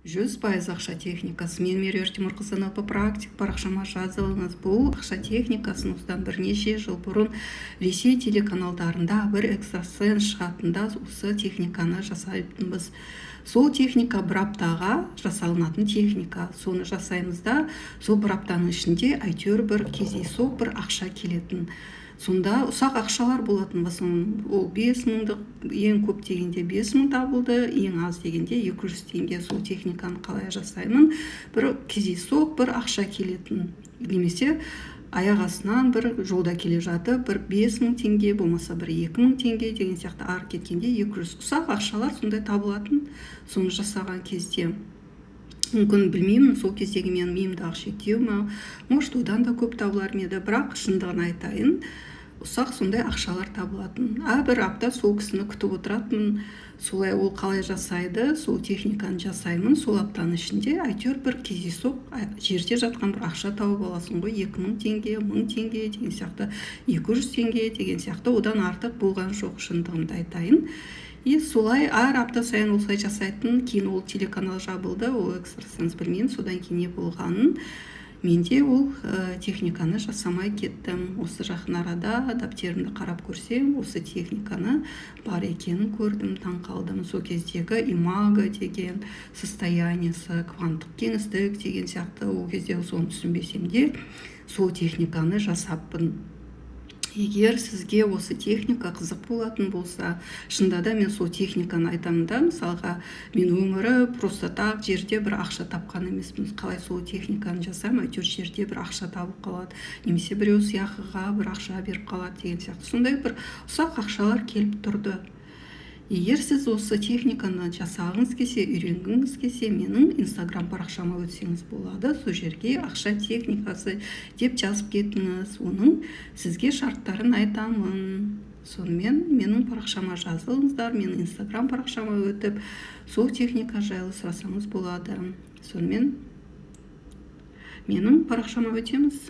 100% ақша техникасы. Мен Меруерт Тимурқызына по практик парақшама жазылыңыз. Бұл ақша техникасын осыдан бірнеше жыл бұрын Ресей телеканалдарында бір экстрасенс шығатында осы техниканы жасайтынбыз. Сол техника бір аптаға жасалынатын техника. Соны жасаймыз да, сол бір аптаның ішінде әйтеуір бір кездейсоқ бір ақша келетін. Сонда ұсақ ақшалар болатын. Ол 5.000, ең көп дегенде 5.000 табылды, ең аз дегенде 200 теңге. Сол техниканы қалай жасаймын? Бір кездейсоқ бір ақша келетін. Немесе аяқ астынан бір жолда келе жатып, бір 5.000 теңге, болмаса бір 2.000 теңге деген сияқты ары кеткенде 200 ұсақ ақшалар сондай табылатын. Соны жасаған кезде мүмкін білмеймін, сол кездегі менің миымдағы шектеу ма, может одан да көп табылар ма еді, бірақ шындығын айтайын, ұсақ сондай ақшалар табылатын. Бір апта сол кісіні күтіп отыратынмын. Солай ол қалай жасайды, сол техниканы жасаймын. Сол аптаның ішінде әйтеуір бір кездейсоқ жерде жатқан бір ақша тауып аласың ғой, 2.000 теңге, 1000 теңге деген сияқты, 200 теңге деген сияқты, одан артық болған жоқ, шындығымды айтайын. Солай әр апта сайын осылай жасайтын. Кейін ол телеканал жабылды, ол экстрасенс білмеймін, содан кейін не болғанын. Менде ол техниканы жасамай кеттім. Осы жақын арада дәптерімді қарап көрсем, осы техниканы бар екенін көрдім, таң қалдым. Сол кездегі имаго деген состояниесі, кванттық кеңістік деген сияқты, ол кезде соны түсінбесем де сол техниканы жасаппын. Егер сізге осы техника қызық болатын болса, шында да мен сол техниканы айтамын да, мысалға, мен өмірі просто так жерде бір ақша тапқан емеспін. Қалай сол техниканы жасам, әйтеуір жерде бір ақша табып қалады. Немесе біреу сияқыға бір ақша беріп қалады деген сияқты. Сондай бір ұсақ ақшалар келіп тұрды. Егер сіз осы техниканы жасағыңыз келсе, үйренгіңіз келсе, менің инстаграм парақшама өтсеңіз болады. Сол жерге ақша техникасы деп жазып кетіңіз. Оның сізге шарттарын айтамын. Сонымен менің парақшама жазылыңыздар, менің инстаграм парақшама өтіп, сол техника жайлы сұрасаңыз болады. Сонымен менің парақшама өтеміз.